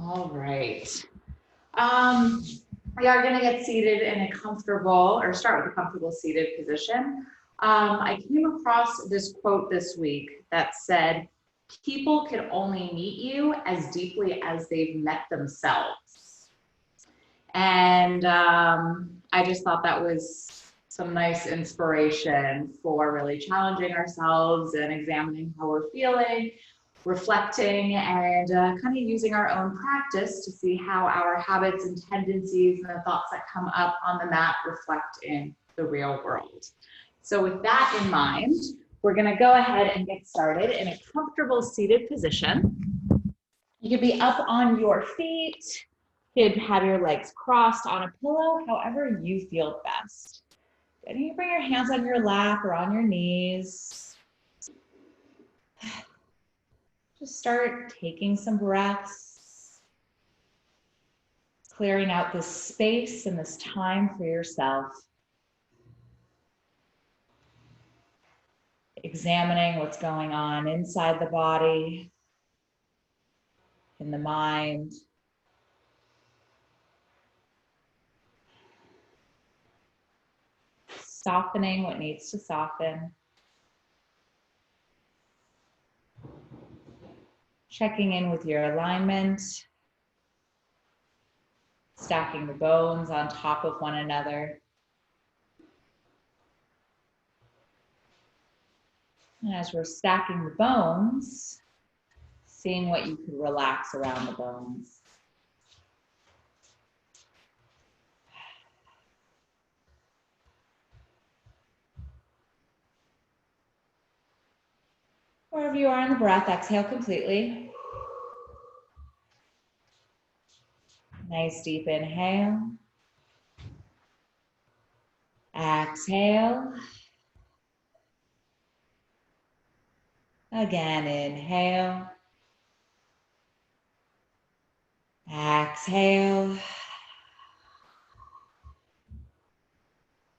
All right. We are going to get seated in a comfortable, or start with a comfortable seated position. I came across this quote this week that said, people can only meet you as deeply as they've met themselves. And I just thought that was some nice inspiration for really challenging ourselves and examining how we're feeling, reflecting, and kind of using our own practice to see how our habits and tendencies and the thoughts that come up on the mat reflect in the real world. So with that in mind, we're going to go ahead and get started in a comfortable seated position. You could be up on your feet. You could have your legs crossed on a pillow, however you feel best. Then you bring your hands on your lap or on your knees. Just start taking some breaths, clearing out this space and this time for yourself. Examining what's going on inside the body, in the mind. Softening what needs to soften. Checking in with your alignment. Stacking the bones on top of one another. And as we're stacking the bones, seeing what you could relax around the bones. Wherever you are in the breath, exhale completely. Nice deep inhale. Exhale. Again, inhale. Exhale.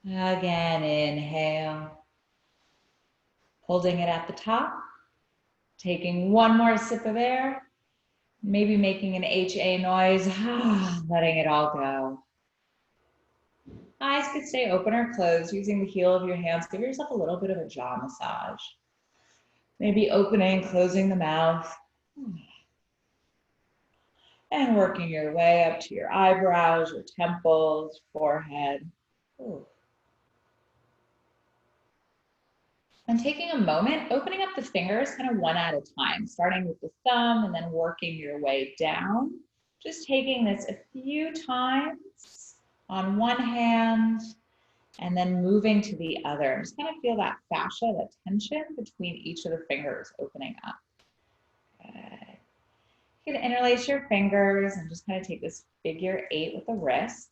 Again, inhale. Holding it at the top. Taking one more sip of air. Maybe making an HA noise. Letting it all go. Eyes could stay open or closed using the heel of your hands. Give yourself a little bit of a jaw massage. Maybe opening, closing the mouth. And working your way up to your eyebrows, your temples, forehead. Ooh. And taking a moment, opening up the fingers kind of one at a time, starting with the thumb and then working your way down. Just taking this a few times on one hand and then moving to the other. Just kind of feel that fascia, that tension between each of the fingers opening up. Good. You can interlace your fingers and just kind of take this figure 8 with the wrist.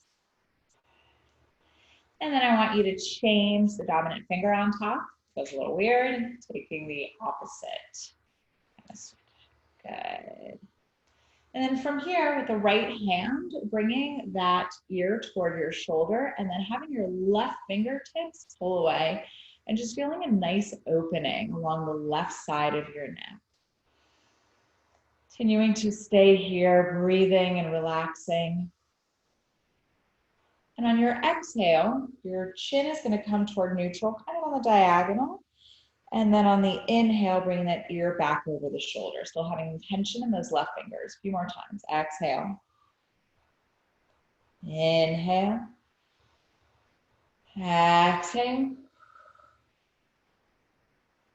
And then I want you to change the dominant finger on top. Feels a little weird. Taking the opposite. Good. And then from here, with the right hand, bringing that ear toward your shoulder and then having your left fingertips pull away and just feeling a nice opening along the left side of your neck. Continuing to stay here, breathing and relaxing. And on your exhale, your chin is going to come toward neutral, kind of on the diagonal. And then on the inhale, bring that ear back over the shoulder. Still having tension in those left fingers. A few more times. Exhale. Inhale. Exhale.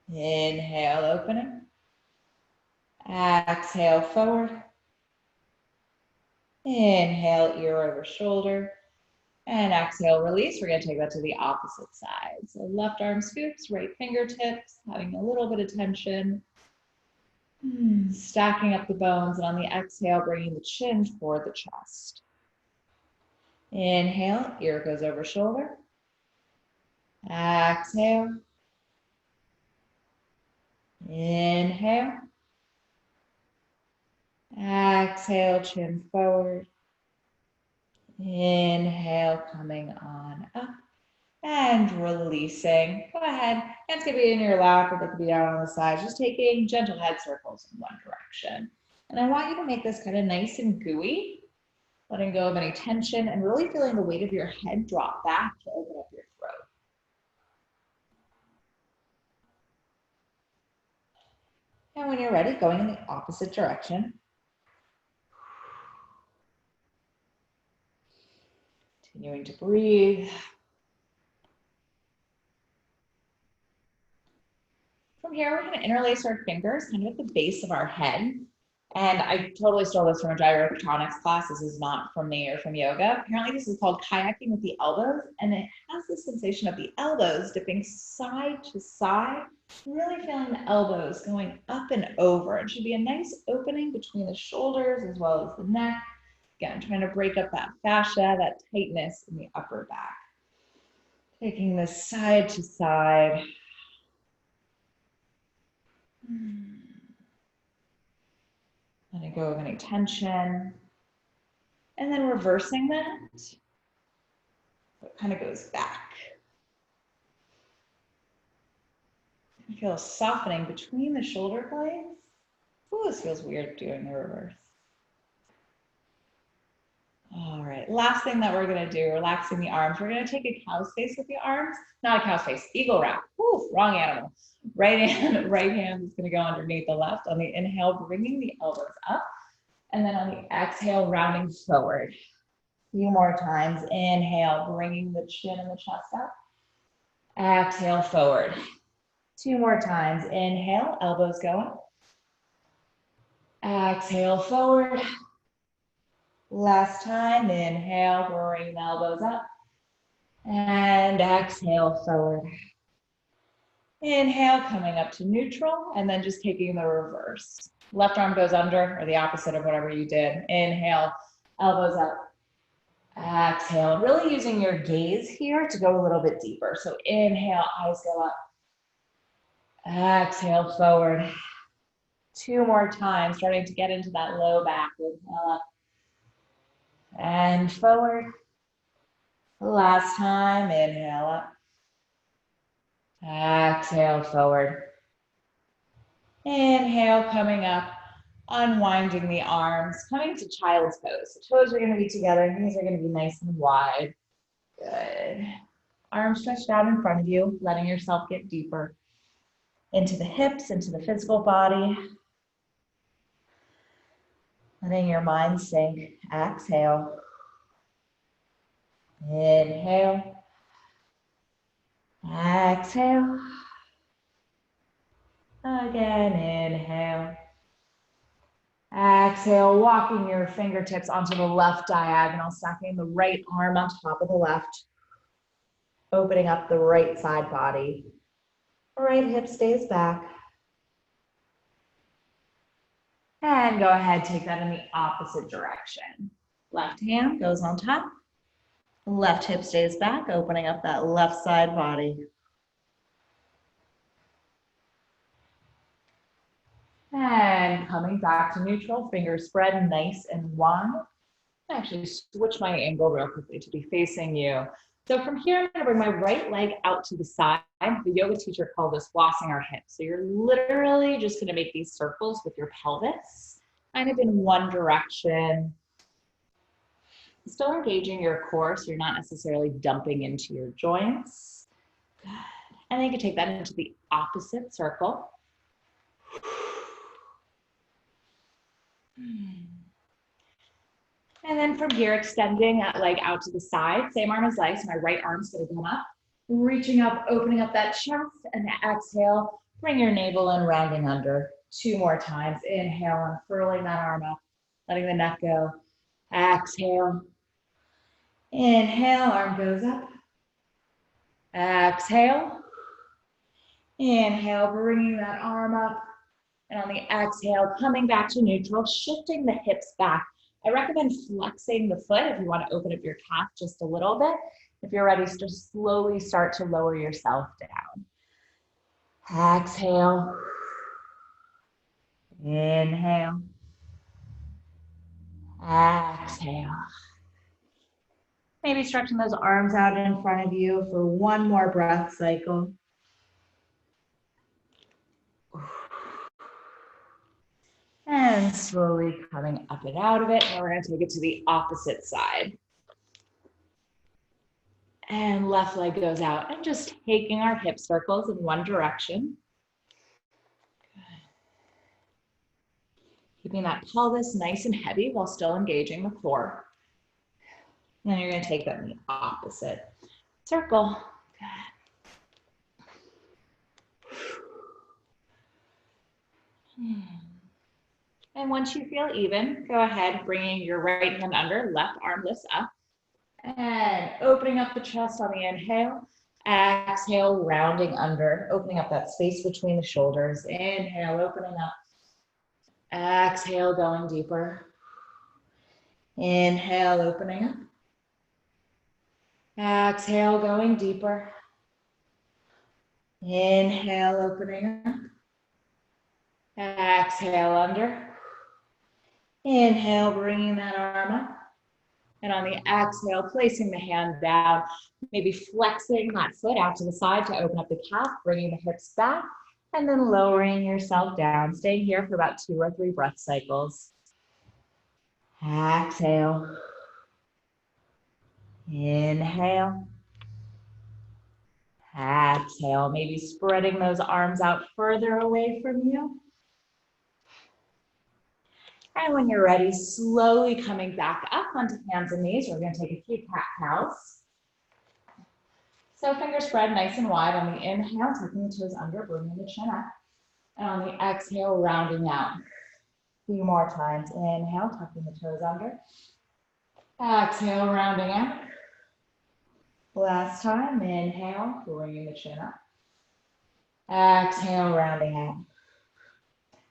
Inhale, opening. Exhale, forward. Inhale, ear over shoulder. And exhale, release. We're going to take that to the opposite side. So left arm scoops, right fingertips, having a little bit of tension. Stacking up the bones. And on the exhale, bringing the chin toward the chest. Inhale, ear goes over shoulder. Exhale. Inhale. Exhale, chin forward. Inhale, coming on up and releasing. Go ahead. Hands can be in your lap or they can be down on the side. Just taking gentle head circles in one direction. And I want you to make this kind of nice and gooey, letting go of any tension and really feeling the weight of your head drop back to open up your throat. And when you're ready, going in the opposite direction. Continuing to breathe. From here, we're going to interlace our fingers kind of at the base of our head. And I totally stole this from a gyrotonics class. This is not from me or from yoga. Apparently this is called kayaking with the elbows. And it has the sensation of the elbows dipping side to side, really feeling the elbows going up and over. It should be a nice opening between the shoulders as well as the neck. Again, trying to break up that fascia, that tightness in the upper back. Taking this side to side. Letting go of any tension. And then reversing that. So it kind of goes back. I feel a softening between the shoulder blades. Ooh, this feels weird doing the reverse. All right, last thing that we're gonna do, relaxing the arms. We're gonna take a cow's face with the arms, not a cow's face, eagle wrap. Ooh, wrong animal. Right hand is gonna go underneath the left. On the inhale, bringing the elbows up. And then on the exhale, rounding forward. A few more times. Inhale, bringing the chin and the chest up. Exhale, forward. 2 more times. Inhale, elbows go up. Exhale, forward. Last time, inhale, bring the elbows up. And exhale, forward. Inhale, coming up to neutral, and then just taking the reverse. Left arm goes under, or the opposite of whatever you did. Inhale, elbows up. Exhale, really using your gaze here to go a little bit deeper. So inhale, eyes go up. Exhale, forward. 2 more times, starting to get into that low back. Inhale up. And forward. Last time, inhale up. Exhale, forward. Inhale, coming up, unwinding the arms, coming to child's pose. The toes are going to be together, knees are going to be nice and wide. Good. Arms stretched out in front of you, letting yourself get deeper into the hips, into the physical body. Letting your mind sink. Exhale. Inhale. Exhale. Again, inhale. Exhale, walking your fingertips onto the left diagonal, stacking the right arm on top of the left, opening up the right side body. Right hip stays back. And go ahead, take that in the opposite direction. Left hand goes on top. Left hip stays back, opening up that left side body. And coming back to neutral, fingers spread nice and wide. Actually switch my angle real quickly to be facing you. So from here, I'm gonna bring my right leg out to the side. The yoga teacher called this flossing our hips. So you're literally just gonna make these circles with your pelvis, kind of in one direction. Still engaging your core, so you're not necessarily dumping into your joints. Good. And then you can take that into the opposite circle. And then from here, extending that leg out to the side, same arm as legs, so my right arm's gonna come up, reaching up, opening up that chest, and exhale, bring your navel in, rounding under. 2 more times, inhale, unfurling that arm up, letting the neck go. Exhale, inhale, arm goes up. Exhale, inhale, bringing that arm up. And on the exhale, coming back to neutral, shifting the hips back. I recommend flexing the foot if you want to open up your calf just a little bit. If you're ready, just slowly start to lower yourself down. Exhale. Inhale. Exhale. Maybe stretching those arms out in front of you for 1 more breath cycle. And slowly coming up and out of it. And we're going to take it to the opposite side. And left leg goes out and just taking our hip circles in one direction. Keeping that pelvis nice and heavy while still engaging the core. And then you're going to take that in the opposite circle. Good. And once you feel even, go ahead, bringing your right hand under, left arm lifts up. And opening up the chest on the inhale. Exhale, rounding under, opening up that space between the shoulders. Inhale, opening up. Exhale, going deeper. Inhale, opening up. Exhale, going deeper. Inhale, opening up. Exhale, under. Inhale, bringing that arm up. And on the exhale, placing the hand down, maybe flexing that foot out to the side to open up the calf, bringing the hips back, and then lowering yourself down. Staying here for about 2 or 3 breath cycles. Exhale. Inhale. Exhale. Maybe spreading those arms out further away from you. And when you're ready, slowly coming back up onto hands and knees. We're going to take a few cat-cows. So fingers spread nice and wide on the inhale, tucking the toes under, bringing the chin up. And on the exhale, rounding out. A few more times. Inhale, tucking the toes under. Exhale, rounding out. Last time, inhale, bringing the chin up. Exhale, rounding out.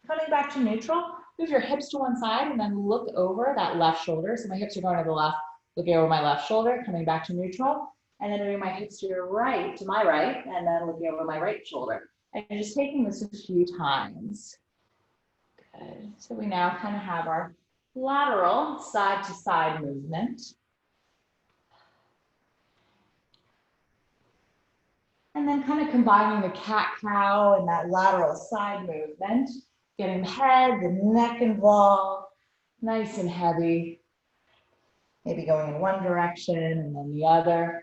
Coming back to neutral, move your hips to one side and then look over that left shoulder. So my hips are going to the left, looking over my left shoulder, coming back to neutral. And then moving my hips to your right, to my right, and then looking over my right shoulder. And just taking this a few times. Good. So we now kind of have our lateral side to side movement. And then kind of combining the cat-cow and that lateral side movement, getting the head, the neck involved, nice and heavy. Maybe going in one direction and then the other.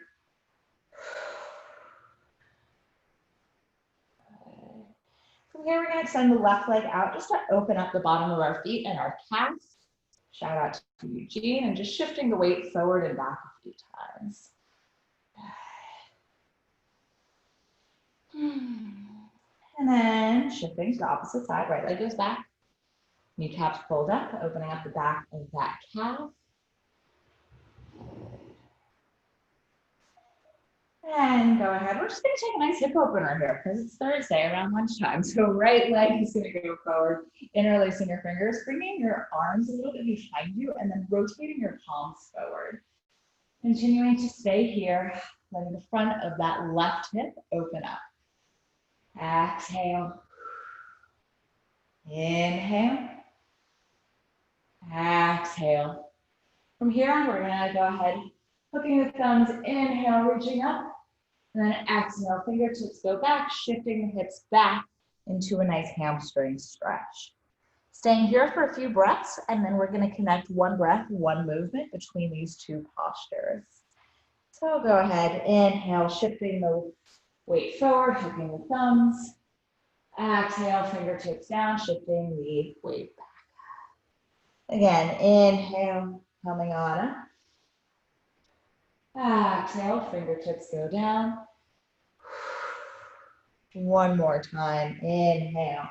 From here, we're going to extend the left leg out just to open up the bottom of our feet and our calves. Shout out to Eugene, and just shifting the weight forward and back a few times. And then shifting to the opposite side, right leg goes back. Kneecaps pulled up, opening up the back of that calf. And go ahead. We're just going to take a nice hip opener here because it's Thursday around lunchtime. So right leg is going to go forward, interlacing your fingers, bringing your arms a little bit behind you, and then rotating your palms forward. Continuing to stay here, letting the front of that left hip open up. Exhale. Inhale. Exhale. From here, we're going to go ahead, hooking the thumbs, inhale, reaching up, and then exhale, fingertips go back, shifting the hips back into a nice hamstring stretch. Staying here for a few breaths, and then we're going to connect one breath, one movement between these two postures. So go ahead, inhale, shifting the weight forward, hooking the thumbs. Exhale, fingertips down, shifting the weight back. Again, inhale, coming on up. Exhale, fingertips go down. One more time, inhale.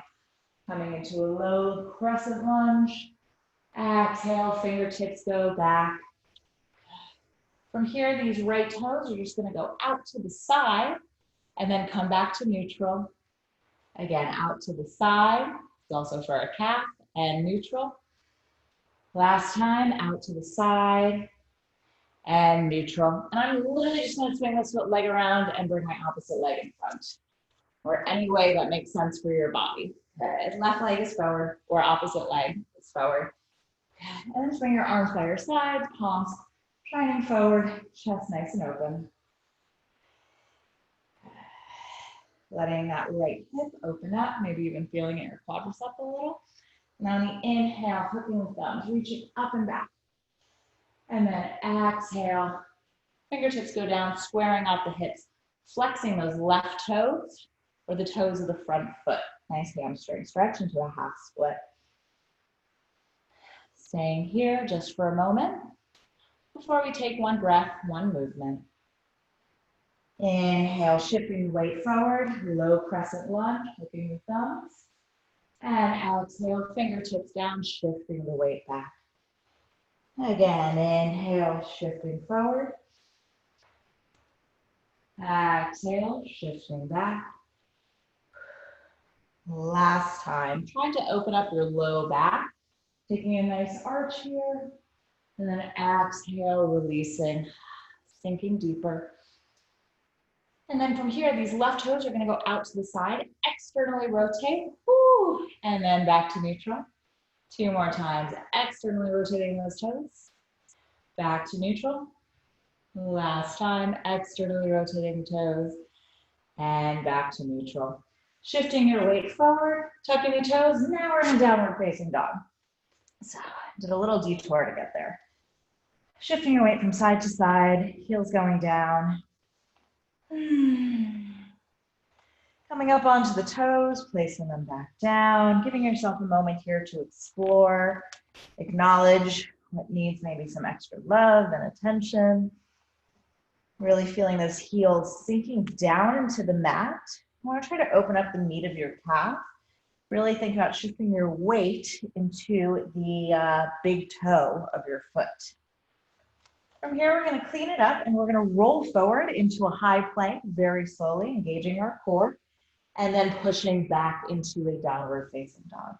Coming into a low crescent lunge. Exhale, fingertips go back. From here, these right toes are just going to go out to the side and then come back to neutral. Again, out to the side. It's also for a calf and neutral. Last time, out to the side and neutral. And I'm literally just going to swing this leg around and bring my opposite leg in front, or any way that makes sense for your body. Good. Left leg is forward, or opposite leg is forward. Good. And then swing your arms by your sides, palms shining forward, chest nice and open. Letting that right hip open up, maybe even feeling it in your quadricep a little. Now on the inhale, hooking the thumbs, reaching up and back. And then exhale, fingertips go down, squaring out the hips, flexing those left toes or the toes of the front foot. Nice hamstring stretch into a half split. Staying here just for a moment before we take one breath, one movement. Inhale, shifting the weight forward, low crescent lunge, hooking the thumbs. And exhale, fingertips down, shifting the weight back. Again, inhale, shifting forward. Exhale, shifting back. Last time, trying to open up your low back, taking a nice arch here, and then exhale, releasing, sinking deeper. And then from here, these left toes are gonna go out to the side, externally rotate, woo, and then back to neutral. 2 more times, externally rotating those toes, back to neutral. Last time, externally rotating the toes, and back to neutral. Shifting your weight forward, tucking the toes, now we're in a downward facing dog. So, did a little detour to get there. Shifting your weight from side to side, heels going down. Coming up onto the toes, placing them back down, giving yourself a moment here to explore, acknowledge what needs maybe some extra love and attention. Really feeling those heels sinking down into the mat. You want to try to open up the meat of your calf. Really think about shifting your weight into the big toe of your foot. From here, we're going to clean it up and we're going to roll forward into a high plank very slowly, engaging our core, and then pushing back into a downward facing dog.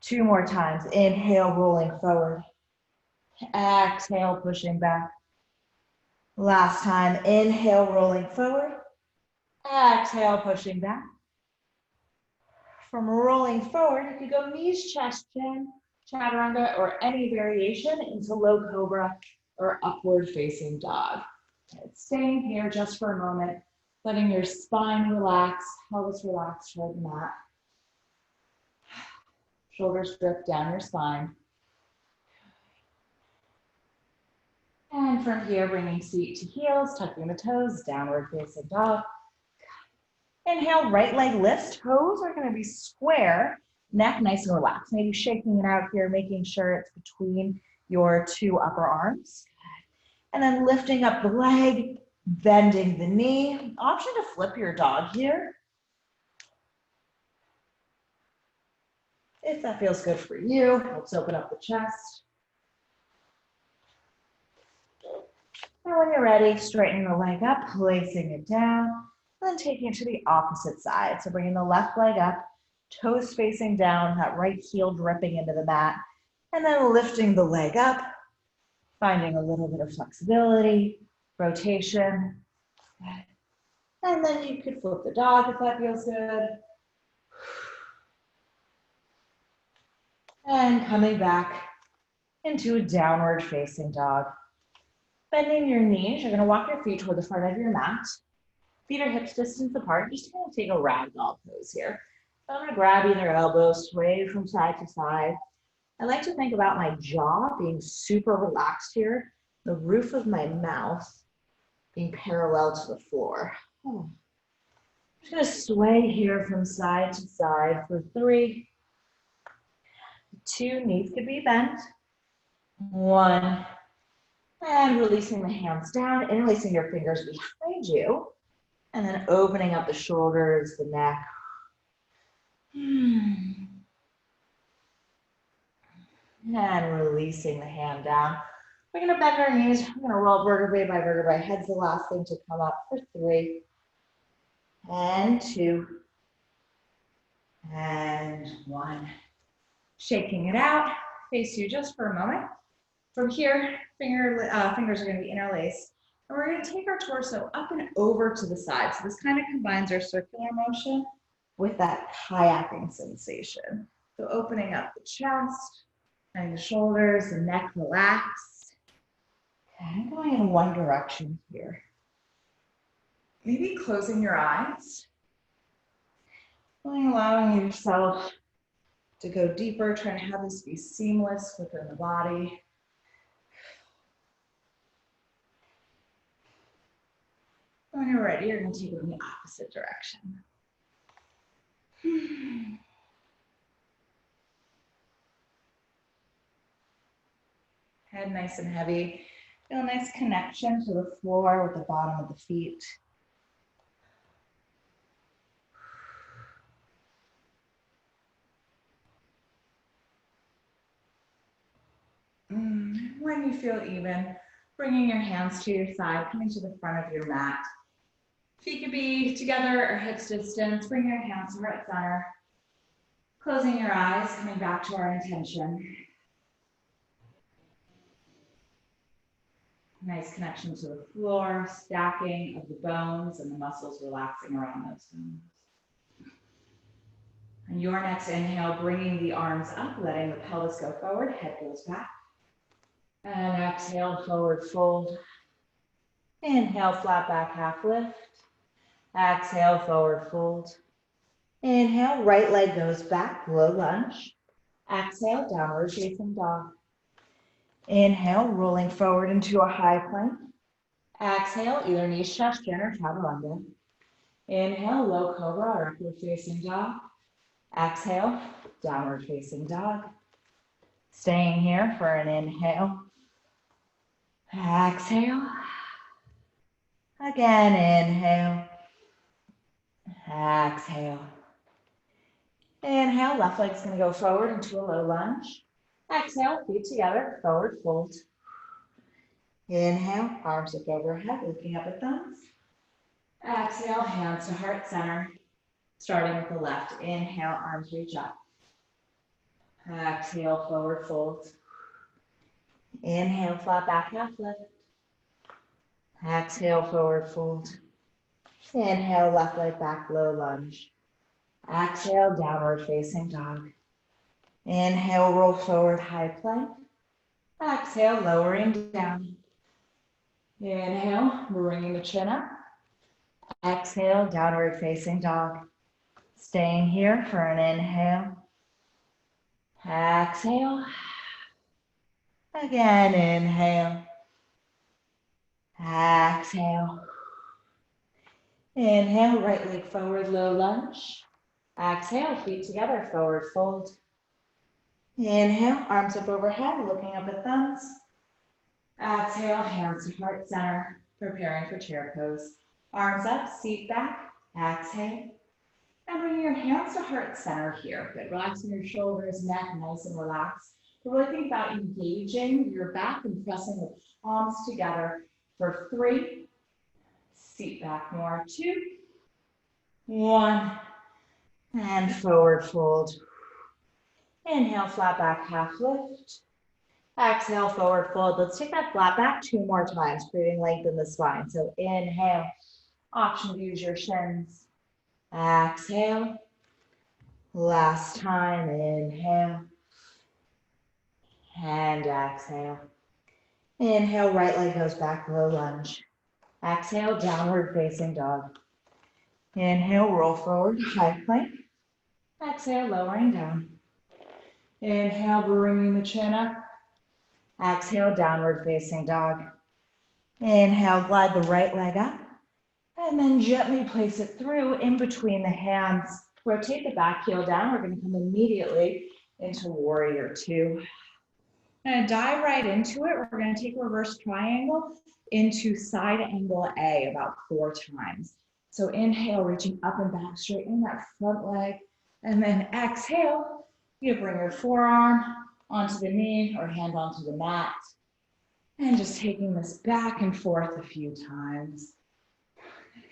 2 more times. Inhale, rolling forward. Exhale, pushing back. Last time. Inhale, rolling forward. Exhale, pushing back. From rolling forward, you could go knees, chest, chin, chaturanga, or any variation into low cobra or upward facing dog. Staying here just for a moment, letting your spine relax, pelvis relax toward the mat. Shoulders drift down your spine. And from here, bringing feet to heels, tucking the toes, downward facing dog. Inhale, right leg lifts, toes are gonna be square, neck nice and relaxed. Maybe shaking it out here, making sure it's between your 2 upper arms. And then lifting up the leg, bending the knee. Option to flip your dog here. If that feels good for you, let's open up the chest. And when you're ready, straighten the leg up, placing it down, and then taking it to the opposite side. So bringing the left leg up, toes facing down, that right heel dripping into the mat, and then lifting the leg up, finding a little bit of flexibility, rotation. And then you could flip the dog if that feels good. And coming back into a downward facing dog. Bending your knees, you're gonna walk your feet toward the front of your mat. Feet are hips distance apart. Just gonna take a ragdoll pose here. So I'm gonna grab either elbow, sway from side to side. I like to think about my jaw being super relaxed here, the roof of my mouth being parallel to the floor. I'm just gonna sway here from side to side for 3, 2, knees could be bent, 1, and releasing the hands down, interlacing your fingers behind you, and then opening up the shoulders, the neck. And releasing the hand down. We're gonna bend our knees. We're gonna roll vertebrae by vertebrae. Head's the last thing to come up for 3, and 2, and 1. Shaking it out, face you just for a moment. From here, fingers are gonna be interlaced. And we're gonna take our torso up and over to the side. So this kind of combines our circular motion with that kayaking sensation. So opening up the chest, and the shoulders, the neck relaxed. Okay, going in one direction here. Maybe closing your eyes. Allowing yourself to go deeper, trying to have this be seamless within the body. When you're ready, you're going to take it in the opposite direction. Head nice and heavy. Feel a nice connection to the floor with the bottom of the feet. When you feel even, bringing your hands to your side, coming to the front of your mat. Feet could be together or hips distance. Bring your hands to heart center. Closing your eyes, coming back to our intention. Nice connection to the floor, stacking of the bones and the muscles relaxing around those bones. And your next inhale, bringing the arms up, letting the pelvis go forward, head goes back. And exhale, forward fold. Inhale, flat back, half lift. Exhale, forward fold. Inhale, right leg goes back, low lunge. Exhale, downward facing dog. Inhale, rolling forward into a high plank. Exhale, either knee chest in or chaturanga. Inhale, low cobra or upward facing dog. Exhale, downward facing dog. Staying here for an inhale. Exhale. Again, inhale. Exhale. Inhale, left leg's going to go forward into a low lunge. Exhale, feet together, forward fold. Inhale, arms up overhead, looking up at thumbs. Exhale, hands to heart center. Starting with the left, inhale, arms reach up. Exhale, forward fold. Inhale, flat back, half lift. Exhale, forward fold. Inhale, left leg back, low lunge. Exhale, downward facing dog. Inhale, roll forward, high plank. Exhale, lowering down. Inhale, bringing the chin up. Exhale, downward facing dog. Staying here for an inhale. Exhale. Again, inhale. Exhale. Inhale, right leg forward, low lunge. Exhale, feet together, forward fold. Inhale, arms up overhead, looking up at thumbs. Exhale, hands to heart center, preparing for chair pose. Arms up, seat back, exhale. And bring your hands to heart center here. Good, relaxing your shoulders, neck, nice and relaxed. But really think about engaging your back and pressing the palms together for 3. Seat back more, 2, 1, and forward fold. Inhale, flat back, half lift. Exhale, forward fold. Let's take that flat back 2 more times, creating length in the spine. So inhale, option to use your shins. Exhale. Last time, inhale. And exhale. Inhale, right leg goes back, low lunge. Exhale, downward facing dog. Inhale, roll forward, high plank. Exhale, lowering down. Inhale, bringing the chin up. Exhale, downward facing dog. Inhale, glide the right leg up. And then gently place it through in between the hands. Rotate the back heel down. We're going to come immediately into warrior 2. Going to dive right into it. We're going to take reverse triangle into side angle A about 4 times. So inhale, reaching up and back, straightening that front leg. And then exhale, you bring your forearm onto the knee or hand onto the mat. And just taking this back and forth a few times.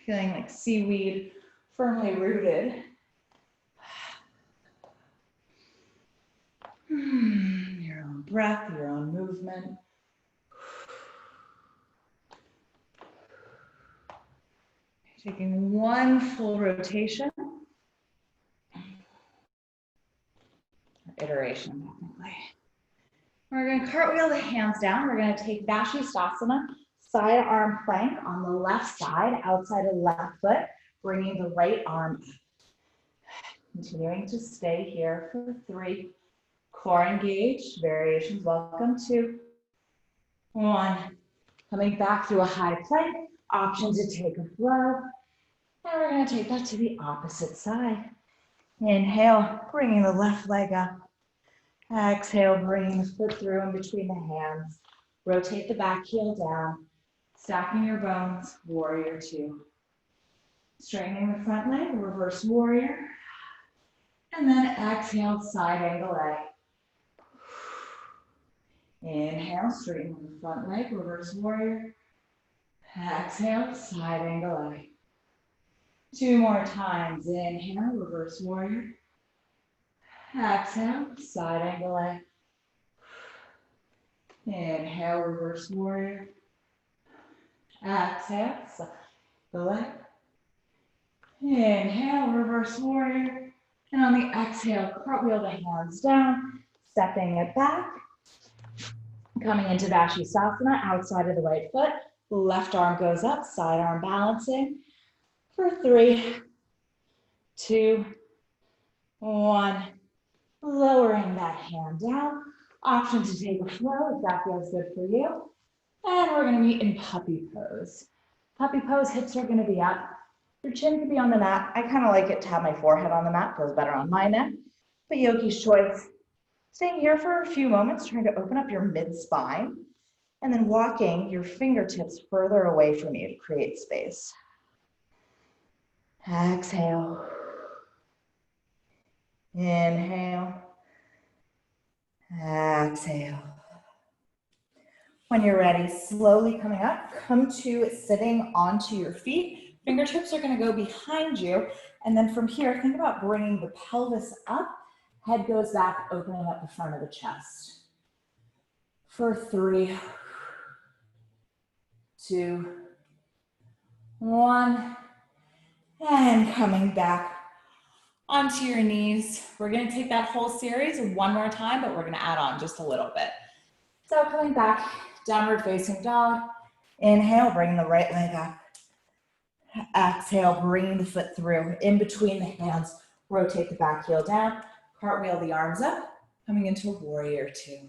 Feeling like seaweed firmly rooted. Your own breath, your own movement. Taking 1 full rotation. Iteration, technically. We're going to cartwheel the hands down. We're going to take Vashisthasana, side arm plank on the left side, outside of the left foot, bringing the right arm up. Continuing to stay here for 3. Core engaged, variations welcome. 2, 1. Coming back through a high plank, option to take a flow. And we're going to take that to the opposite side. Inhale, bringing the left leg up. Exhale, bringing the foot through in between the hands. Rotate the back heel down. Stacking your bones, warrior 2. Straightening the front leg, reverse warrior. And then exhale, side angle leg. Inhale, straighten the front leg, reverse warrior. Exhale, side angle leg. 2 more times. Inhale, reverse warrior. Exhale, side angle leg. Inhale, reverse warrior. Exhale, side angle leg. Inhale, reverse warrior. And on the exhale, cartwheel the hands down, stepping it back. Coming into Vashisthasana, outside of the right foot. Left arm goes up, side arm balancing. For 3, 2, 1. Lowering that hand down. Option to take a flow if that feels good for you. And we're gonna meet in puppy pose. Puppy pose, hips are gonna be up. Your chin could be on the mat. I kind of like it to have my forehead on the mat, feels better on my neck. But yogi's choice. Staying here for a few moments, trying to open up your mid-spine, and then walking your fingertips further away from you to create space. Exhale. Inhale. Exhale. When you're ready, slowly coming up, come to sitting onto your feet. Fingertips are going to go behind you. And then from here, think about bringing the pelvis up. Head goes back, opening up the front of the chest. For 3, 2, 1. And coming back onto your knees. We're going to take that whole series one more time, but we're going to add on just a little bit. So coming back, downward facing dog. Inhale, bring the right leg up. Exhale, bringing the foot through in between the hands. Rotate the back heel down. Cartwheel the arms up. Coming into warrior 2.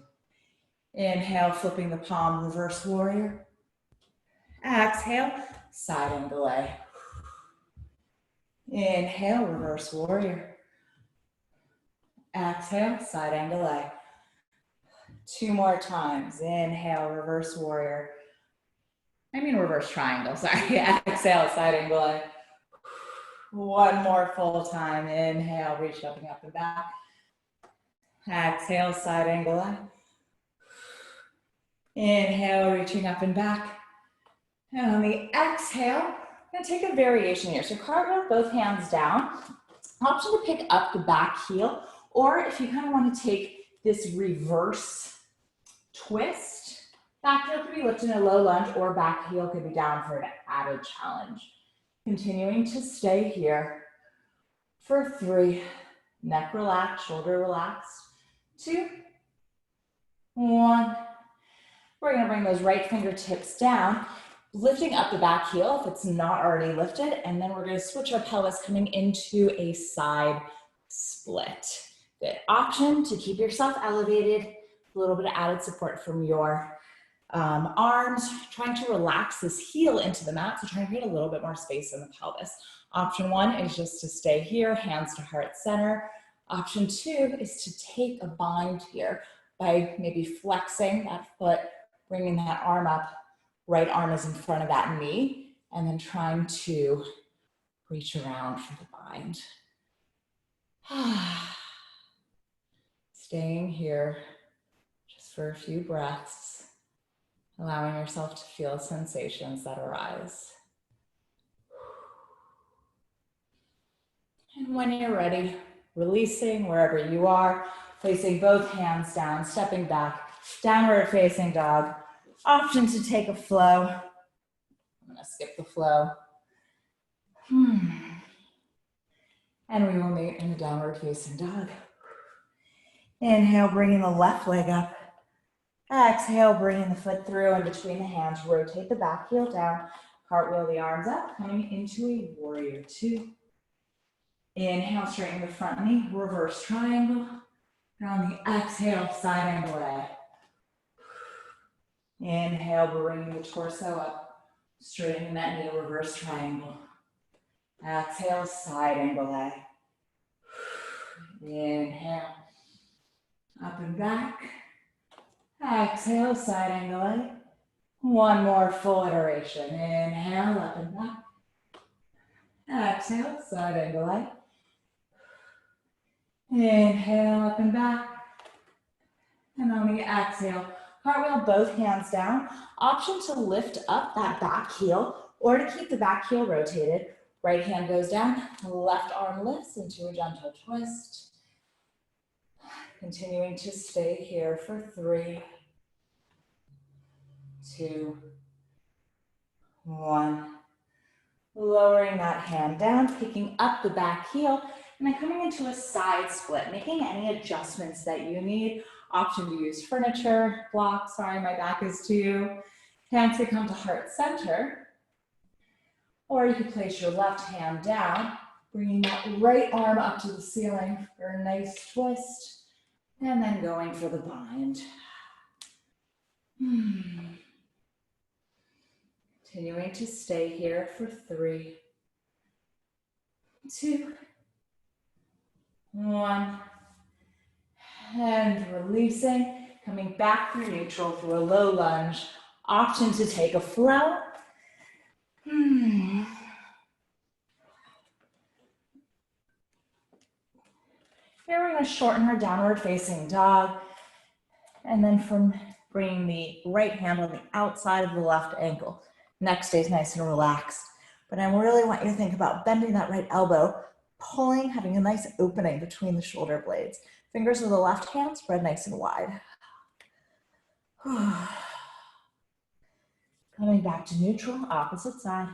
Inhale, flipping the palm, reverse warrior. Exhale, side angle leg. Inhale, reverse warrior. Exhale, side angle leg. 2 more times. Inhale, reverse warrior. Reverse triangle, sorry. Exhale, side angle leg. 1 more full time. Inhale, reach up and back. Exhale, side angle leg. Inhale, reaching up and back. And on the exhale, I'm going to take a variation here. So cartwheel both hands down. Option to pick up the back heel, or if you kind of want to take this reverse twist, back heel could be lifted in a low lunge, or back heel could be down for an added challenge. Continuing to stay here for 3. Neck relaxed, shoulder relaxed. 2, 1. We're going to bring those right fingertips down, lifting up the back heel if it's not already lifted, and then we're going to switch our pelvis coming into a side split. Good option to keep yourself elevated, a little bit of added support from your arms, trying to relax this heel into the mat, so trying to create a little bit more space in the pelvis. Option 1 is just to stay here, hands to heart center. Option 2 is to take a bind here by maybe flexing that foot, bringing that arm up, right arm is in front of that knee, and then trying to reach around for the bind. Staying here just for a few breaths, allowing yourself to feel sensations that arise. And when you're ready, releasing wherever you are, placing both hands down, stepping back, downward facing dog. Option to take a flow. I'm gonna skip the flow. And we will meet in the downward facing dog. Inhale, bringing the left leg up. Exhale, bringing the foot through in between the hands. Rotate the back heel down. Cartwheel the arms up, coming into a warrior 2. Inhale, straighten the front knee, reverse triangle. And on the exhale, side angle A. Inhale, bring the torso up, straighten that knee, reverse triangle. Exhale, side angle A. Inhale, up and back. Exhale, side angle A. One more full iteration. Inhale, up and back. Exhale, side angle A. Inhale, up and back. And on the exhale, cartwheel, both hands down. Option to lift up that back heel or to keep the back heel rotated. Right hand goes down, left arm lifts into a gentle twist. Continuing to stay here for 3, 2, 1. Lowering that hand down, picking up the back heel, and then coming into a side split, making any adjustments that you need. Option to use furniture, blocks, sorry, my back is to you. Hands can come to heart center, or you can place your left hand down, bringing that right arm up to the ceiling for a nice twist, and then going for the bind. Continuing to stay here for 3, 2, 1. And releasing, coming back through neutral through a low lunge. Option to take a flow. Here we're going to shorten our downward facing dog. And then from bringing the right hand on the outside of the left ankle. Neck stays nice and relaxed. But I really want you to think about bending that right elbow, pulling, having a nice opening between the shoulder blades. Fingers of the left hand spread nice and wide. Coming back to neutral, opposite side.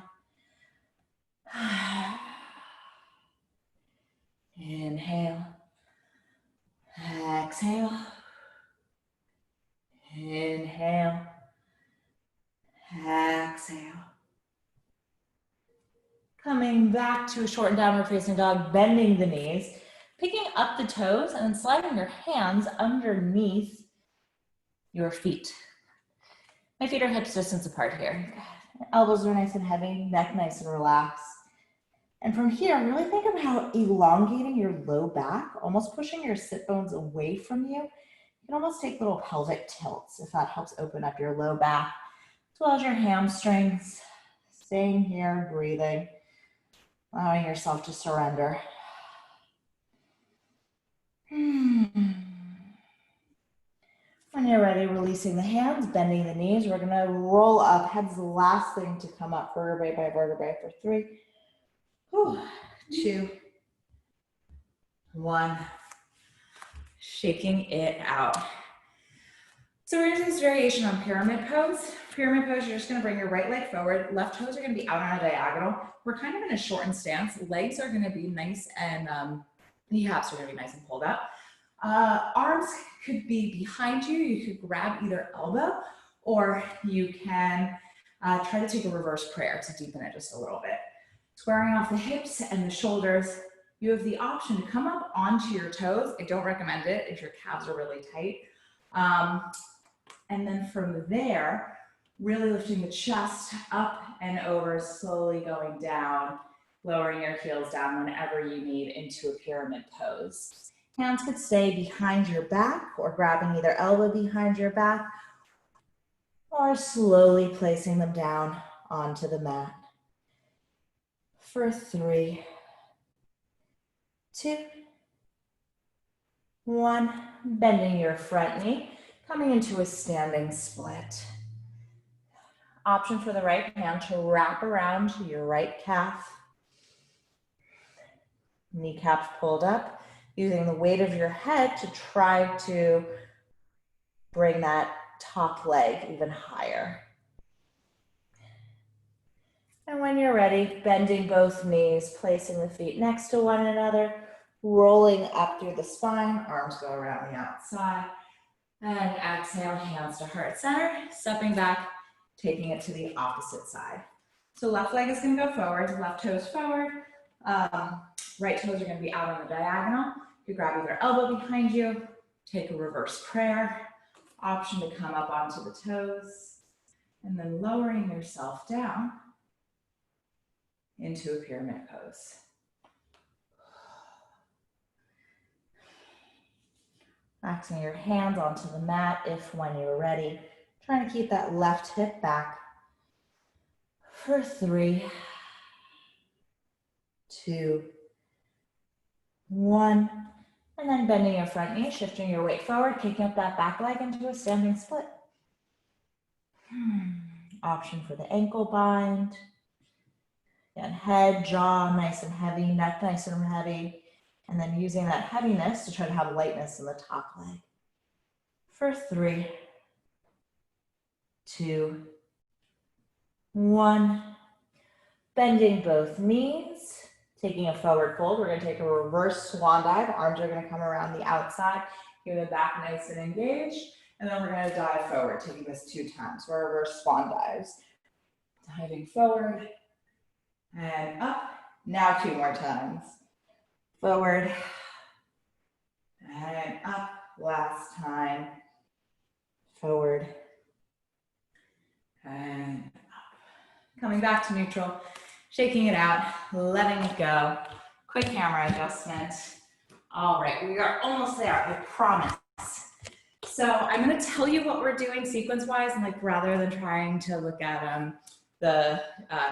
Inhale. Exhale. Inhale. Exhale. Coming back to a short and downward facing dog, bending the knees, picking up the toes and then sliding your hands underneath your feet. My feet are hips distance apart here. Elbows are nice and heavy, neck nice and relaxed. And from here, really think about elongating your low back, almost pushing your sit bones away from you. You can almost take little pelvic tilts if that helps open up your low back, as well as your hamstrings. Staying here, breathing, allowing yourself to surrender. When you're ready, releasing the hands, bending the knees. We're gonna roll up. Head's the last thing to come up, vertebrae by vertebrae for 3, 2, 1. Shaking it out. So we're gonna do this variation on pyramid pose. Pyramid pose, you're just gonna bring your right leg forward. Left toes are gonna be out on a diagonal. We're kind of in a shortened stance. Legs are gonna be nice and kneecaps are gonna be nice and pulled up. Arms could be behind you. You could grab either elbow, or you can try to take a reverse prayer to deepen it just a little bit. Squaring off the hips and the shoulders. You have the option to come up onto your toes. I don't recommend it if your calves are really tight. And then from there, really lifting the chest up and over, slowly going down, lowering your heels down whenever you need into a pyramid pose. Hands could stay behind your back or grabbing either elbow behind your back or slowly placing them down onto the mat. For 3, 2, 1, bending your front knee, coming into a standing split. Option for the right hand to wrap around your right calf. Kneecaps pulled up, using the weight of your head to try to bring that top leg even higher. And when you're ready, bending both knees, placing the feet next to one another, rolling up through the spine, arms go around the outside, and exhale, hands to heart center, stepping back, taking it to the opposite side. So left leg is gonna go forward, left toes forward, Right toes are going to be out on the diagonal. You grab either elbow behind you, take a reverse prayer. Option to come up onto the toes, and then lowering yourself down into a pyramid pose. Relaxing your hands onto the mat if when you're ready. Trying to keep that left hip back for 3, 2, 1. And then bending your front knee, shifting your weight forward, kicking up that back leg into a standing split. Option for the ankle bind. Again, head, jaw nice and heavy, neck nice and heavy. And then using that heaviness to try to have lightness in the top leg. For 3, 2, 1. Bending both knees, taking a forward fold. We're going to take a reverse swan dive. Arms are going to come around the outside. Keep the back nice and engaged. And then we're going to dive forward, taking this 2 times. We're reverse swan dives. Diving forward and up. Now 2 more times. Forward and up. Last time. Forward and up. Coming back to neutral. Shaking it out, letting it go. Quick camera adjustment. All right, we are almost there, I promise. So I'm gonna tell you what we're doing sequence-wise, and like rather than trying to look at the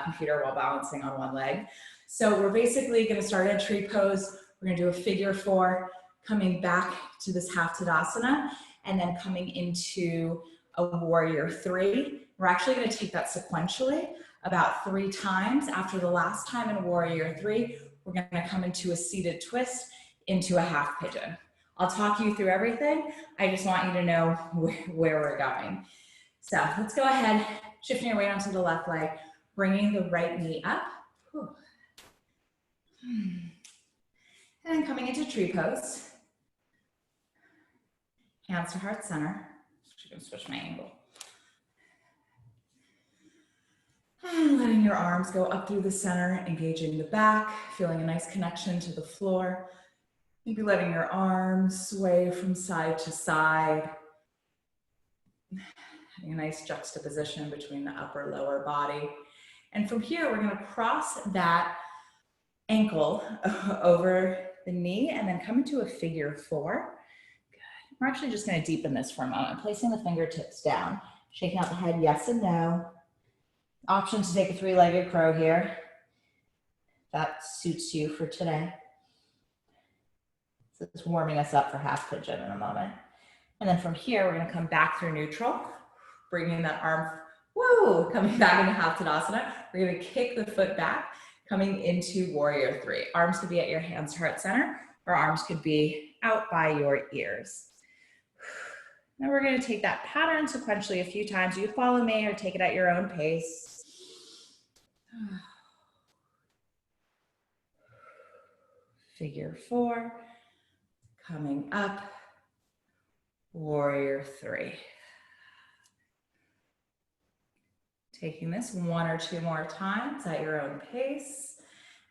computer while balancing on one leg. So we're basically gonna start in a tree pose. We're gonna do a figure 4, coming back to this half Tadasana, and then coming into a warrior 3. We're actually gonna take that sequentially about 3 times. After the last time in warrior 3, we're gonna come into a seated twist, into a half pigeon. I'll talk you through everything. I just want you to know where we're going. So let's go ahead, shifting your weight onto the left leg, bringing the right knee up. And then coming into tree pose. Hands to heart center. I'm gonna switch my angle. And letting your arms go up through the center, engaging the back, feeling a nice connection to the floor. Maybe letting your arms sway from side to side. Having a nice juxtaposition between the upper lower body. And from here, we're gonna cross that ankle over the knee and then come into a figure 4. Good. We're actually just gonna deepen this for a moment, placing the fingertips down, shaking out the head, yes and no. Option to take a 3-legged crow here. That suits you for today. So it's warming us up for half pigeon in a moment. And then from here, we're gonna come back through neutral, bringing that arm, coming back into half Tadasana. We're gonna kick the foot back, coming into warrior 3. Arms could be at your hands heart center, or arms could be out by your ears. Now we're gonna take that pattern sequentially a few times. You follow me or take it at your own pace. Figure 4, coming up, warrior 3. Taking this 1 or 2 more times at your own pace,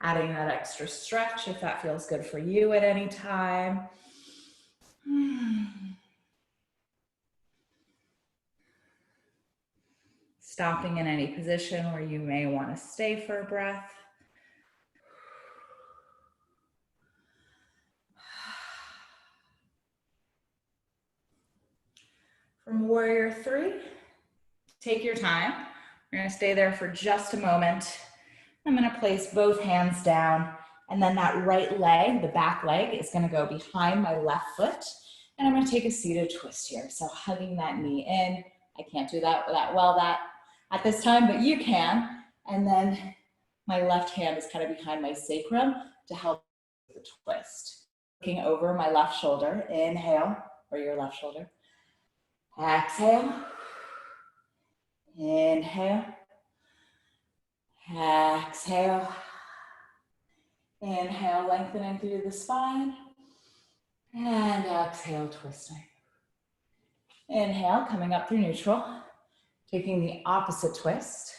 adding that extra stretch if that feels good for you at any time. Stopping in any position where you may want to stay for a breath. From warrior 3, take your time. We're going to stay there for just a moment. I'm going to place both hands down, and then that right leg, the back leg, is going to go behind my left foot, and I'm going to take a seated twist here. So hugging that knee in. I can't do that well at this time, but you can. And then my left hand is kind of behind my sacrum to help with the twist. Looking over my left shoulder, inhale, or your left shoulder. Exhale. Inhale. Exhale. Inhale, lengthening through the spine. And exhale, twisting. Inhale, coming up through neutral. Taking the opposite twist.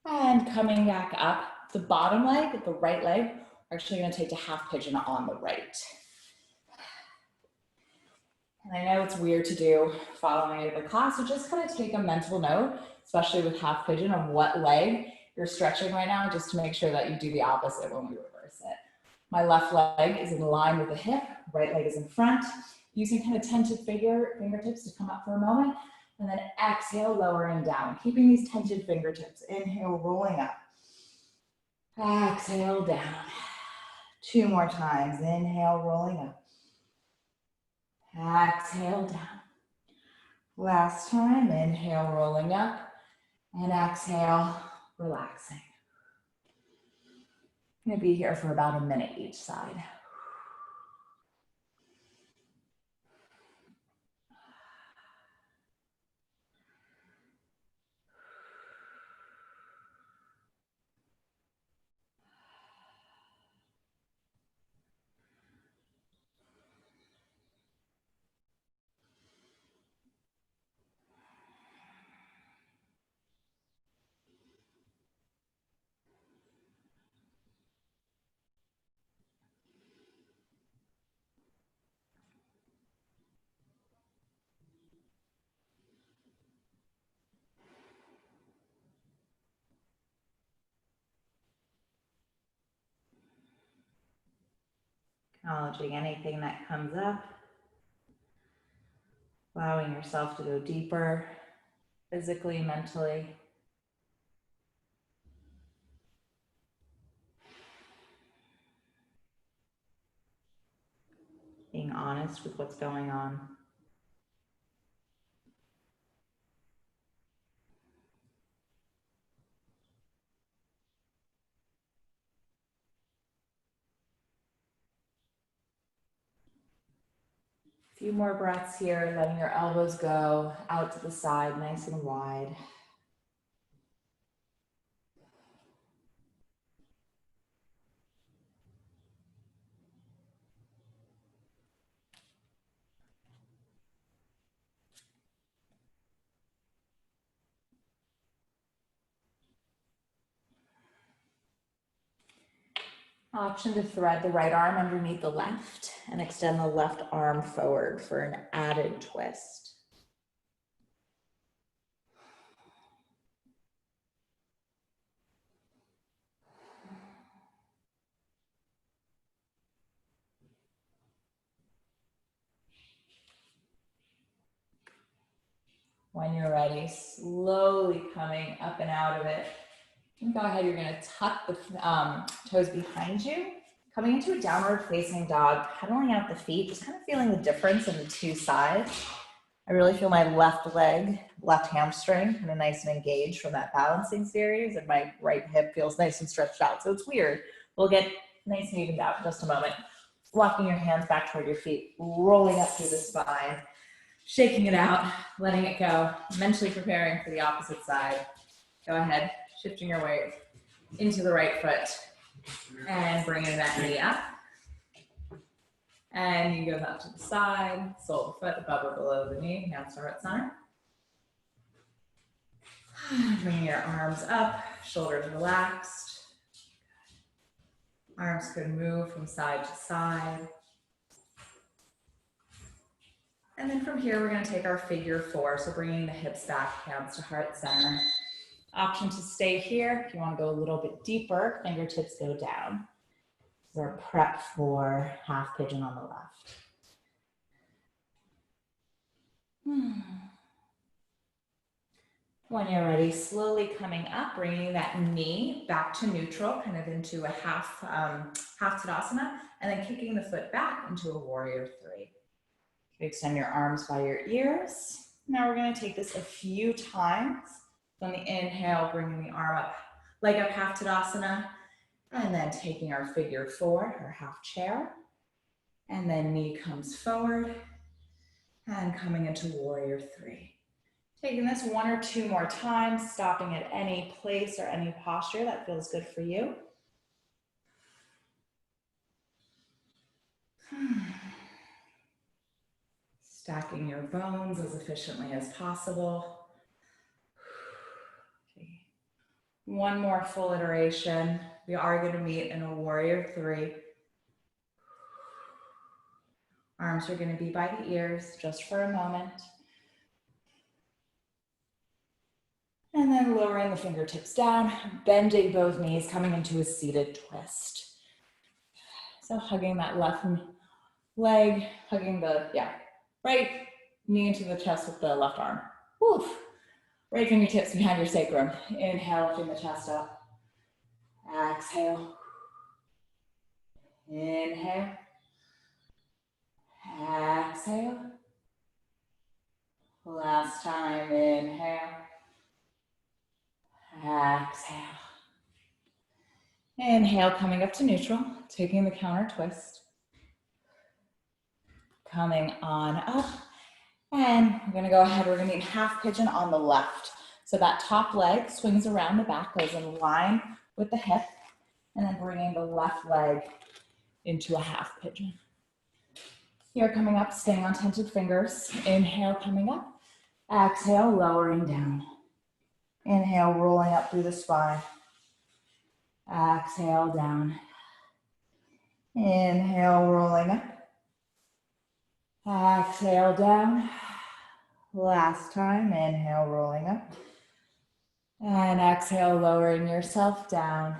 And coming back up. The bottom leg, the right leg, we're actually gonna take to half pigeon on the right. And I know it's weird to do following the class, so just kind of take a mental note, especially with half pigeon, of what leg you're stretching right now, just to make sure that you do the opposite when we reverse it. My left leg is in line with the hip, right leg is in front, using kind of tented fingertips to come up for a moment, and then exhale, lowering down, keeping these tented fingertips. Inhale, rolling up. Exhale, down. 2 more times. Inhale, rolling up. Exhale, down. Last time, inhale, rolling up, and exhale, relaxing. I'm gonna be here for about a minute each side. Acknowledging anything that comes up, allowing yourself to go deeper, physically, mentally. Being honest with what's going on. A few more breaths here, letting your elbows go out to the side, nice and wide. Option to thread the right arm underneath the left and extend the left arm forward for an added twist. When you're ready, slowly coming up and out of it. And go ahead, you're gonna tuck the toes behind you, coming into a downward facing dog, pedaling out the feet, just kind of feeling the difference in the two sides. I really feel my left leg, left hamstring, kind of nice and engaged from that balancing series, and my right hip feels nice and stretched out. So it's weird. We'll get nice and evened out in just a moment. Walking your hands back toward your feet, rolling up through the spine, shaking it out, letting it go, mentally preparing for the opposite side. Go ahead, shifting your weight into the right foot and bringing that knee up. And you go out to the side, sole of the foot above or below the knee, hands to heart center. Bringing your arms up, shoulders relaxed. Arms could move from side to side. And then from here, we're going to take our figure four. So bringing the hips back, hands to heart center. Option to stay here. If you want to go a little bit deeper, fingertips go down. This is our prep for half pigeon on the left. When you're ready, slowly coming up, bringing that knee back to neutral, kind of into a half Tadasana, and then kicking the foot back into a warrior three. You extend your arms by your ears. Now we're going to take this a few times. On the inhale, bringing the arm up, leg up, half Tadasana, and then taking our figure four, or half chair, and then knee comes forward, and coming into warrior three. Taking this one or two more times, stopping at any place or any posture that feels good for you. Stacking your bones as efficiently as possible. One more full iteration. We are going to meet in a warrior 3. Arms are going to be by the ears just for a moment. And then lowering the fingertips down, bending both knees, coming into a seated twist. So hugging that left leg, hugging the, right knee into the chest with the left arm. Woo. Right fingertips behind your sacrum. Inhale, lifting the chest up. Exhale. Inhale. Exhale. Last time, inhale. Exhale. Inhale, coming up to neutral, taking the counter twist. Coming on up. And we're gonna go ahead, we're gonna need half pigeon on the left. So that top leg swings around the back, goes in line with the hip, and then bringing the left leg into a half pigeon. Here coming up, staying on tented fingers. Inhale, coming up. Exhale, lowering down. Inhale, rolling up through the spine. Exhale, down. Inhale, rolling up. Exhale, down. Last time, inhale, rolling up. And exhale, lowering yourself down.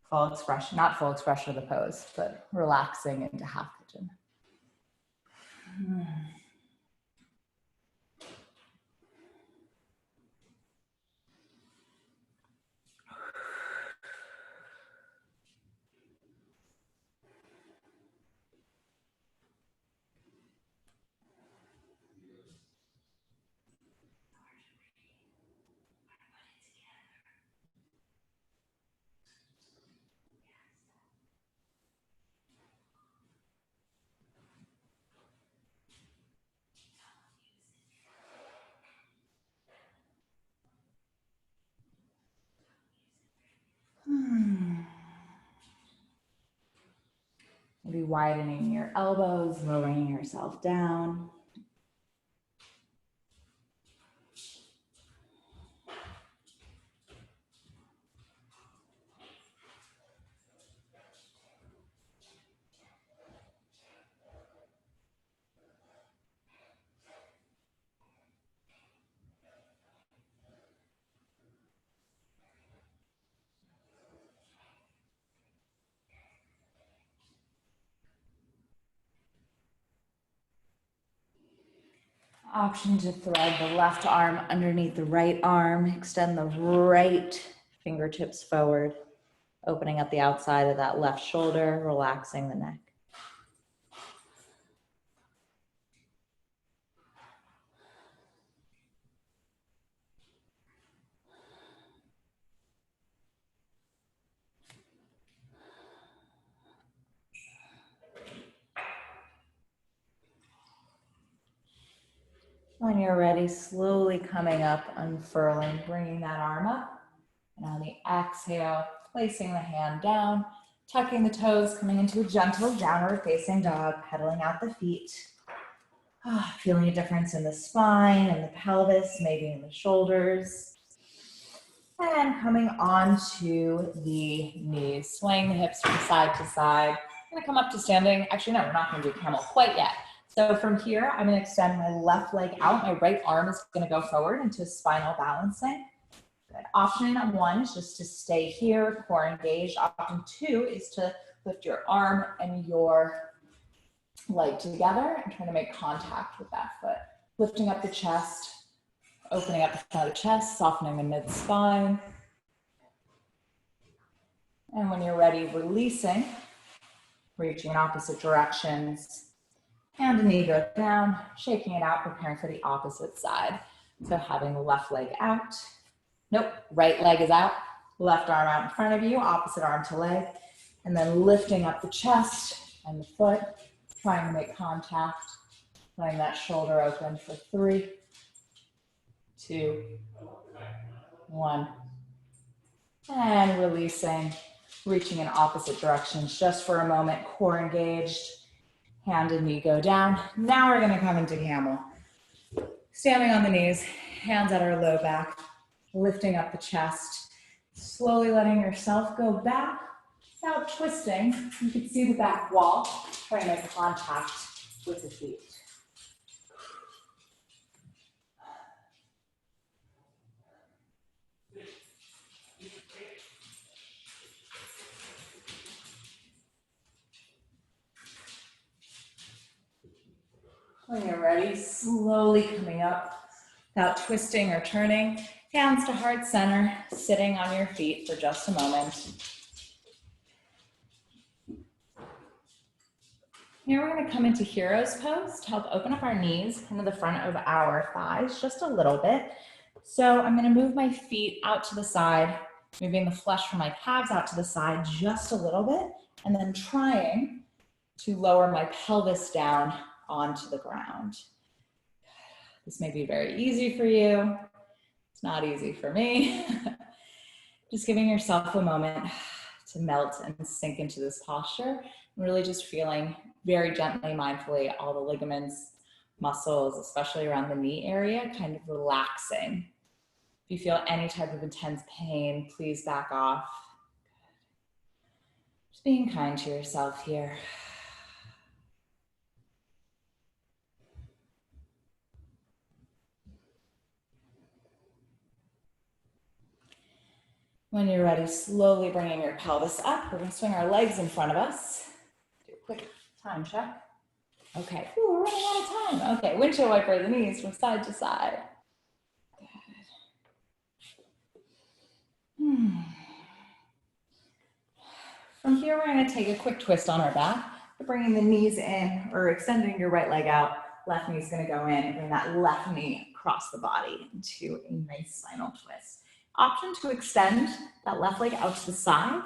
Full expression, not full expression of the pose, but relaxing into half pigeon. Maybe widening your elbows, lowering yourself down. Option to thread the left arm underneath the right arm, extend the right fingertips forward, opening up the outside of that left shoulder, relaxing the neck. When you're ready, slowly coming up, unfurling, bringing that arm up. And on the exhale, placing the hand down, tucking the toes, coming into a gentle downward facing dog, pedaling out the feet. Feeling a difference in the spine and the pelvis, maybe in the shoulders. And coming onto the knees, swaying the hips from side to side. I'm gonna come up to standing. Actually, no, we're not gonna do camel quite yet. So from here, I'm gonna extend my left leg out. My right arm is gonna go forward into spinal balancing. Good. Option 1 is just to stay here, core engaged. Option 2 is to lift your arm and your leg together and try to make contact with that foot. Lifting up the chest, opening up the front of the chest, softening the mid-spine. And when you're ready, releasing, reaching in opposite directions. Hand and knee go down, shaking it out, preparing for the opposite side. So having the left leg out. Nope, right leg is out. Left arm out in front of you, opposite arm to leg. And then lifting up the chest and the foot, trying to make contact. Letting that shoulder open for 3, 2, 1. And releasing, reaching in opposite directions just for a moment, core engaged. Hand and knee go down. Now we're gonna come into camel. Standing on the knees, hands at our low back, lifting up the chest, Slowly letting yourself go back without twisting. You can see the back wall, trying to make contact with the feet. When you're ready, slowly coming up without twisting or turning. Hands to heart center, sitting on your feet for just a moment. Here we're going to come into hero's pose to help open up our knees into the front of our thighs just a little bit. So I'm going to move my feet out to the side, moving the flesh from my calves out to the side just a little bit, and then trying to lower my pelvis down onto the ground. This may be very easy for you. It's not easy for me. Just giving yourself a moment to melt and sink into this posture, and really just feeling very gently, mindfully, all the ligaments, muscles, especially around the knee area, kind of relaxing. If you feel any type of intense pain, please back off. Just being kind to yourself here. When you're ready, slowly bringing your pelvis up. We're going to swing our legs in front of us. Do a quick time check. Okay, ooh, we're running out of time. Okay, windshield wiper the knees from side to side. Good. From here, we're going to take a quick twist on our back. We're bringing the knees in or extending your right leg out. Left knee is going to go in and bring that left knee across the body into a nice spinal twist. Option to extend that left leg out to the side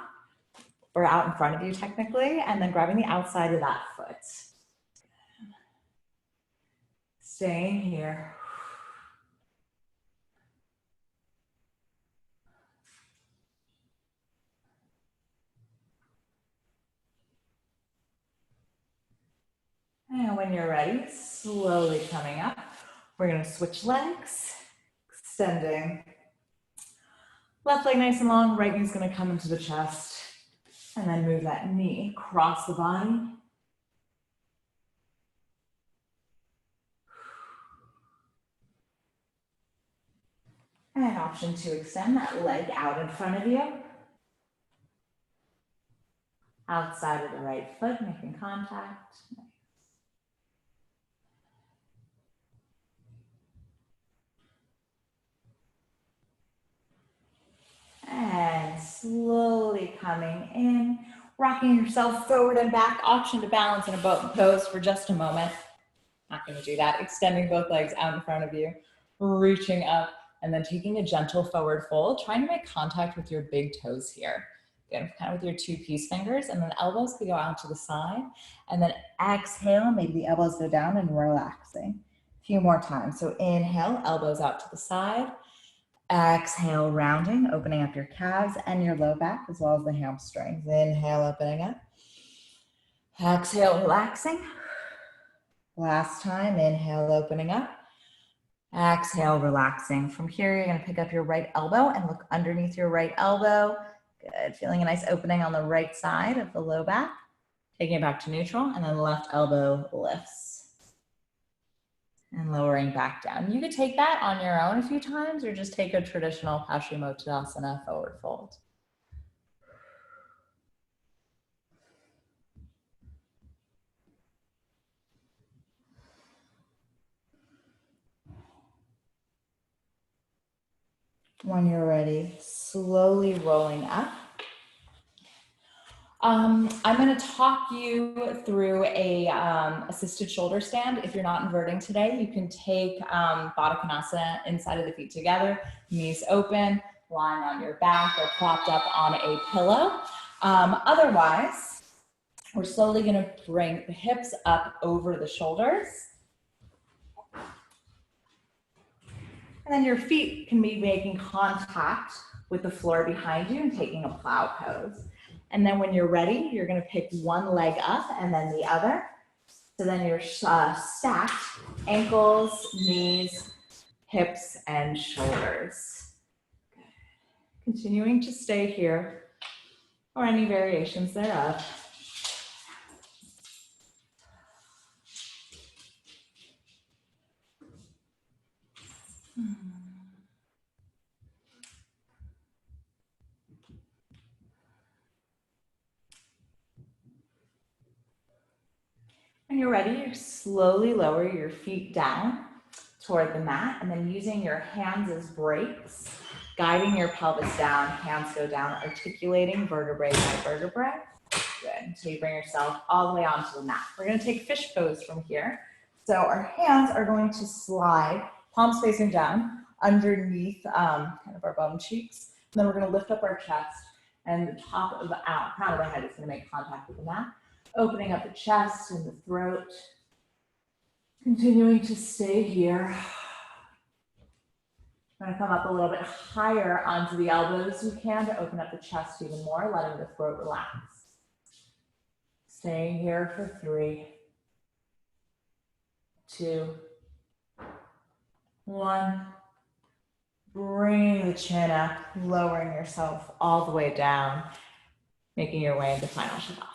or out in front of you technically, and then grabbing the outside of that foot. Staying here. And when you're ready, slowly coming up, we're going to switch legs, extending. Left leg nice and long, right knee's going to come into the chest, and then move that knee across the body. And option to extend that leg out in front of you. Outside of the right foot, making contact. And slowly coming in, rocking yourself forward and back. Option to balance in a boat pose for just a moment. Not going to do that. Extending both legs out in front of you, reaching up, and then taking a gentle forward fold, trying to make contact with your big toes here. Again, kind of with your two peace fingers, and then elbows can go out to the side, and then exhale, maybe the elbows go down and relaxing. A few more times. So inhale, elbows out to the side. Exhale, rounding, opening up your calves and your low back, as well as the hamstrings. Inhale, opening up. Exhale, relaxing. Last time, inhale, opening up. Exhale, relaxing. From here, you're going to pick up your right elbow and look underneath your right elbow. Good. Feeling a nice opening on the right side of the low back. Taking it back to neutral, and then left elbow lifts. And lowering back down. You could take that on your own a few times, or just take a traditional Paschimottanasana forward fold. When you're ready, slowly rolling up. I'm going to talk you through a assisted shoulder stand. If you're not inverting today, you can take Baddha Konasana inside of the feet together, knees open, lying on your back or propped up on a pillow. Otherwise, we're slowly going to bring the hips up over the shoulders. And then your feet can be making contact with the floor behind you and taking a plow pose. And then when you're ready, you're going to pick one leg up and then the other. So then you're stacked ankles, knees, hips, and shoulders. Continuing to stay here or any variations thereof. When you're ready, you slowly lower your feet down toward the mat, and then using your hands as brakes, guiding your pelvis down, hands go down, articulating vertebrae by vertebrae. Good, until you bring yourself all the way onto the mat. We're gonna take fish pose from here. So our hands are going to slide, palms facing down, underneath kind of our bum cheeks. And then we're gonna lift up our chest, and the top of the crown of the head is gonna make contact with the mat, opening up the chest and the throat. Continuing to stay here. I'm gonna come up a little bit higher onto the elbows you can to open up the chest even more, letting the throat relax. Staying here for 3, 2, 1. Bringing the chin up, lowering yourself all the way down, making your way into final Shavasana.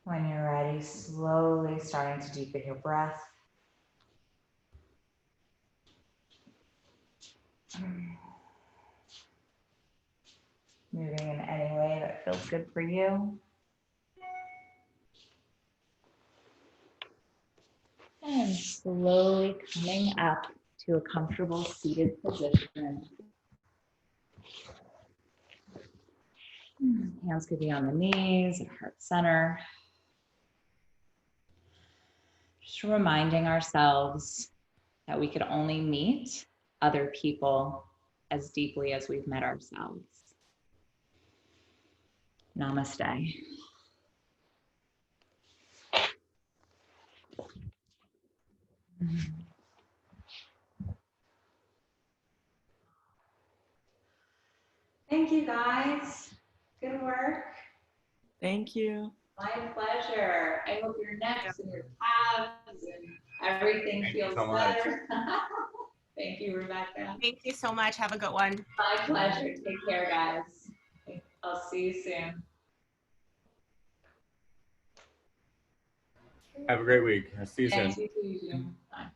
When you're ready, slowly starting to deepen your breath. Moving in any way that feels good for you. And slowly coming up to a comfortable seated position. Hands could be on the knees, heart center. Just reminding ourselves that we could only meet other people as deeply as we've met ourselves. Namaste. Thank you, guys. Good work. Thank you. My pleasure. I hope your necks and your calves and everything feels better. Thank you. you, Rebecca. Thank you so much. Have a good one. My pleasure. Take care, guys. I'll see you soon. Have a great week. I'll see you soon. Thanks, you too. Bye.